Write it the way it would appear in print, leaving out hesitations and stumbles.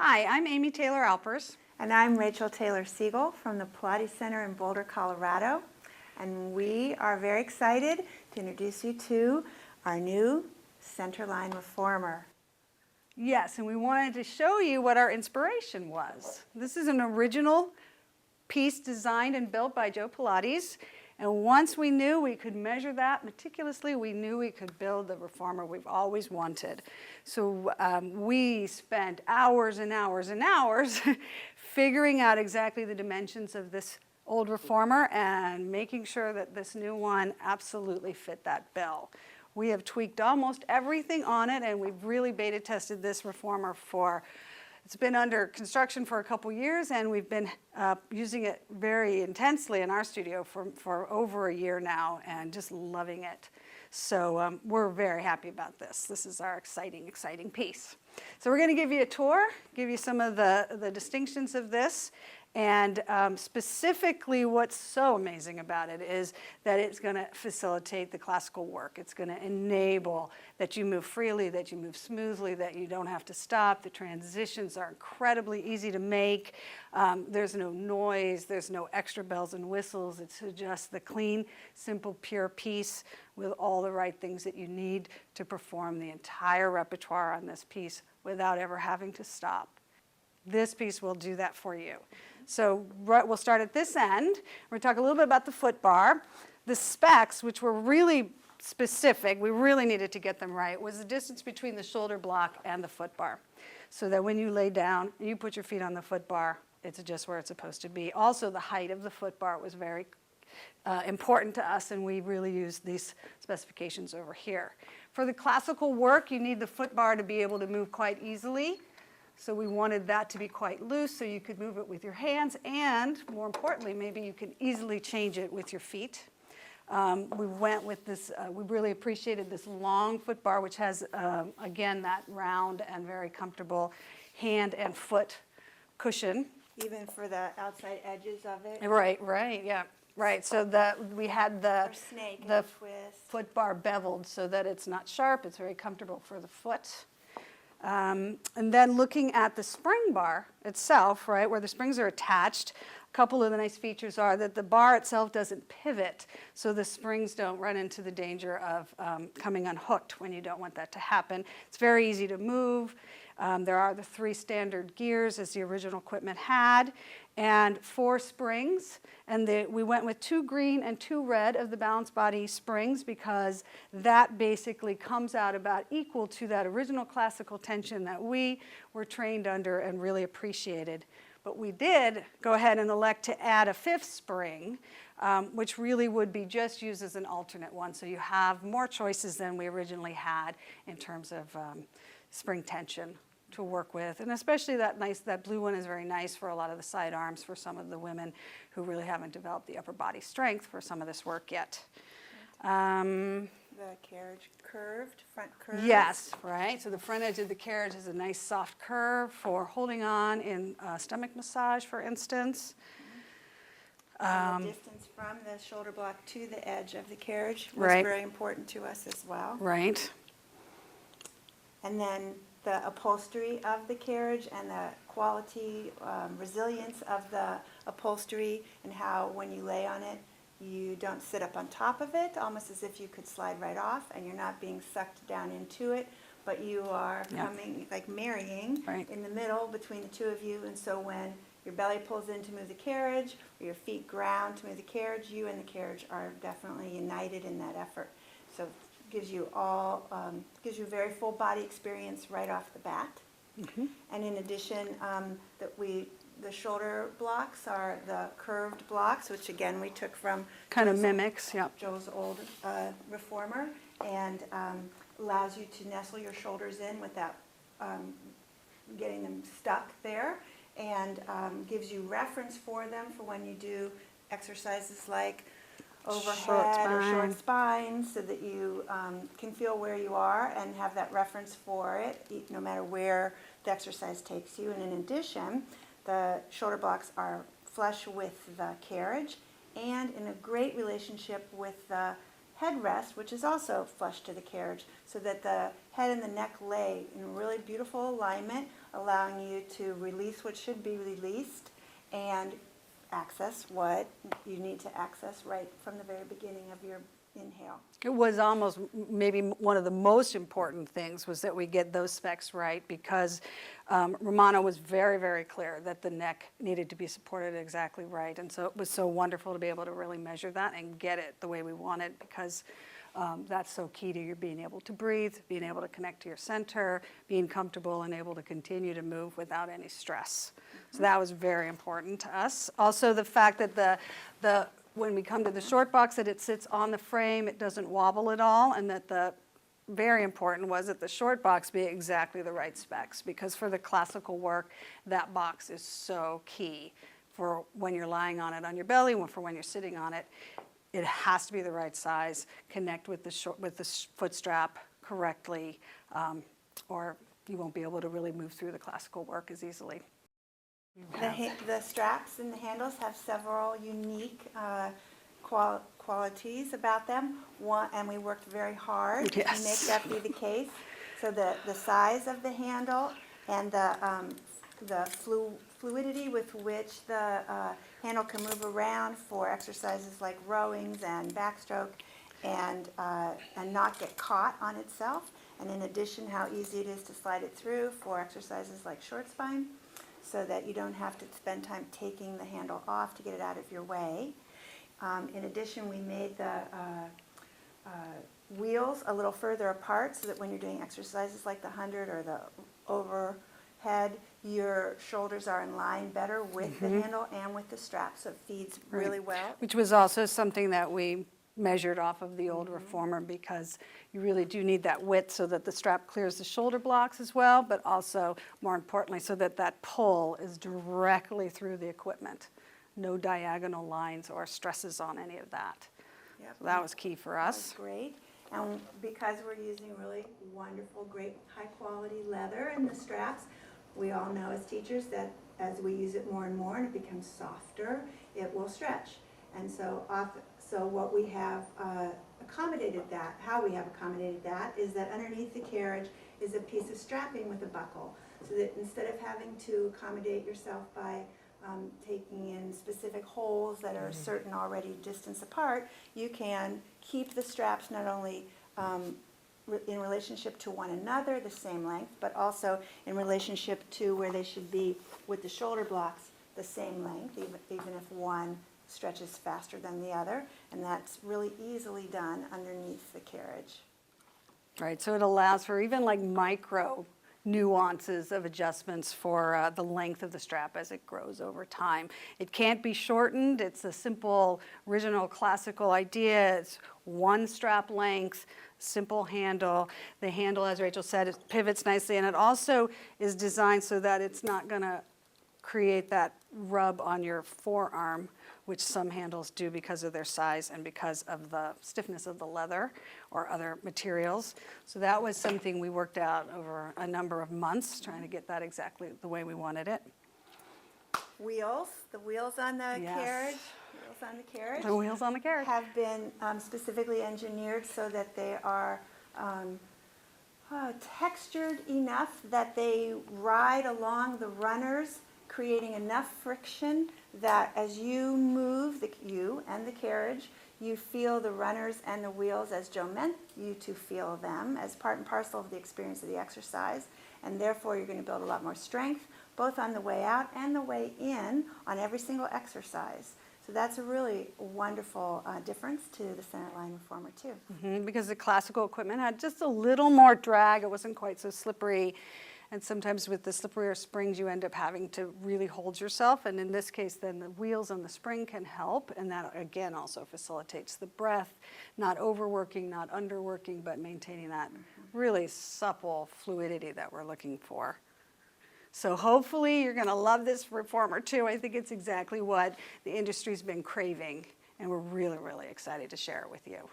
Hi, I'm Amy Taylor Alpers. And I'm Rachel Taylor Siegel from the Pilates Center in Boulder, Colorado. And we are very excited to introduce you to our new Centerline Reformer. Yes, and we wanted to show you what our inspiration was. This is an original piece designed and built by Joe Pilates. And once we knew we could measure that meticulously, we knew we could build the reformer we've always wanted. So we spent hours and hours and hours figuring out exactly the dimensions of this old reformer and making sure that this new one absolutely fit that bill. We have tweaked almost everything on it, and we've really beta tested this reformer it's been under construction for a couple years, and we've been using it very intensely in our studio for over a year now and just loving it. So we're very happy about this. This is our exciting piece. So we're going to give you a tour, give you some of the distinctions of this. And specifically what's so amazing about it is that it's going to facilitate the classical work. It's going to enable that you move freely, that you move smoothly, that you don't have to stop. The transitions are incredibly easy to make. There's no noise. There's no extra bells and whistles. It's just the clean, simple, pure piece with all the right things that you need to perform the entire repertoire on this piece without ever having to stop. This piece will do that for you. So we'll start at this end. We're going to talk a little bit about the Footbar. The specs, which were really specific, we really needed to get them right, was the distance between the shoulder block and the Footbar. So that when you lay down, you put your feet on the Footbar, it's just where it's supposed to be. Also, the height of the Footbar was very important to us, and we really used these specifications over here. For the classical work, you need the Footbar to be able to move quite easily. So we wanted that to be quite loose so you could move it with your hands, and more importantly, maybe you can easily change it with your feet. We went with this, we really appreciated this long Footbar, which has, again, that round and very comfortable hand and foot cushion. Even for the outside edges of it. Right, yeah. Right, so we had the Footbar beveled so that it's not sharp, it's very comfortable for the foot. And then looking at the spring bar itself, right, where the springs are attached, a couple of the nice features are that the bar itself doesn't pivot, so the springs don't run into the danger of coming unhooked when you don't want that to happen. It's very easy to move. There are the 3 standard gears as the original equipment had, and 4 springs. And we went with 2 green and 2 red of the balance body springs because that basically comes out about equal to that original classical tension that we were trained under and really appreciated. But we did go ahead and elect to add a 5th spring, which really would be just used as an alternate one. So you have more choices than we originally had in terms of spring tension to work with, and especially that blue one is very nice for a lot of the side arms for some of the women who really haven't developed the upper body strength for some of this work yet. The carriage curved, front curve. Yes, right. So the front edge of the carriage is a nice soft curve for holding on in stomach massage, for instance. The distance from the shoulder block to the edge of the carriage was very important to us as well. Right. And then the upholstery of the carriage and the quality, resilience of the upholstery, and how when you lay on it, you don't sit up on top of it, almost as if you could slide right off, and you're not being sucked down into it, but you are coming, like marrying in the middle between the two of you. And so when your belly pulls in to move the carriage, or your feet ground to move the carriage, you and the carriage are definitely united in that effort. So gives you a very full body experience right off the bat. Mm-hmm. And in addition, the shoulder blocks are the curved blocks, which again we took from Joe's old reformer, and allows you to nestle your shoulders in without getting them stuck there, and gives you reference for them for when you do exercises like overhead or short spine, so that you can feel where you are and have that reference for it, no matter where the exercise takes you. And in addition, the shoulder blocks are flush with the carriage and in a great relationship with the headrest, which is also flush to the carriage, so that the head and the neck lay in really beautiful alignment, allowing you to release what should be released and access what you need to access right from the very beginning of your inhale. It was almost maybe one of the most important things was that we get those specs right, because Romano was very, very clear that the neck needed to be supported exactly right. And so it was so wonderful to be able to really measure that and get it the way we wanted, because that's so key to your being able to breathe, being able to connect to your center, being comfortable and able to continue to move without any stress. So that was very important to us. Also, the fact that when we come to the short box, that it sits on the frame, it doesn't wobble at all, and that very important was that the short box be exactly the right specs, because for the classical work, that box is so key for when you're lying on it on your belly, for when you're sitting on it. It has to be the right size, connect with the foot strap correctly, or you won't be able to really move through the classical work as easily. The straps and the handles have several unique qualities about them. And we worked very hard to make that be the case. So the size of the handle and the fluidity with which the handle can move around for exercises like rowings and backstroke, and not get caught on itself. And in addition, how easy it is to slide it through for exercises like short spine, so that you don't have to spend time taking the handle off to get it out of your way. In addition, we made the wheels a little further apart, so that when you're doing exercises like the 100 or the overhead, your shoulders are in line better with the handle and with the strap, so it feeds really well. Which was also something that we measured off of the old Reformer, because you really do need that width so that the strap clears the shoulder blocks as well, but also, more importantly, so that that pull is directly through the equipment. No diagonal lines or stresses on any of that. Yep. So that was key for us. That was great. And because we're using really wonderful, great, high-quality leather in the straps, we all know as teachers that as we use it more and more and it becomes softer, it will stretch. And so what we have accommodated that, how we have accommodated that, is that underneath the carriage is a piece of strapping with a buckle, so that instead of having to accommodate yourself by taking in specific holes that are a certain already distance apart, you can keep the straps not only in relationship to one another, the same length, but also in relationship to where they should be with the shoulder blocks, the same length, even if one stretches faster than the other, and that's really easily done underneath the carriage. Right, so it allows for even like micro nuances of adjustments for the length of the strap as it grows over time. It can't be shortened. It's a simple, original, classical idea. It's one strap length, simple handle. The handle, as Rachel said, it pivots nicely, and it also is designed so that it's not going to create that rub on your forearm, which some handles do because of their size and because of the stiffness of the leather or other materials. So that was something we worked out over a number of months, trying to get that exactly the way we wanted it. Wheels, the wheels on the carriage, The wheels on the carriage have been specifically engineered so that they are textured enough that they ride along the runners, creating enough friction that as you move, you and the carriage, you feel the runners and the wheels as Joe meant you to feel them, as part and parcel of the experience of the exercise, and therefore you're going to build a lot more strength, both on the way out and the way in on every single exercise. So that's a really wonderful difference to the Centerline Reformer too. Because the classical equipment had just a little more drag. It wasn't quite so slippery. And sometimes with the slipperier springs, you end up having to really hold yourself. And in this case, then the wheels and the spring can help. And that, again, also facilitates the breath, not overworking, not underworking, but maintaining that really supple fluidity that we're looking for. So hopefully you're going to love this Reformer too. I think it's exactly what the industry's been craving. And we're really, really excited to share it with you.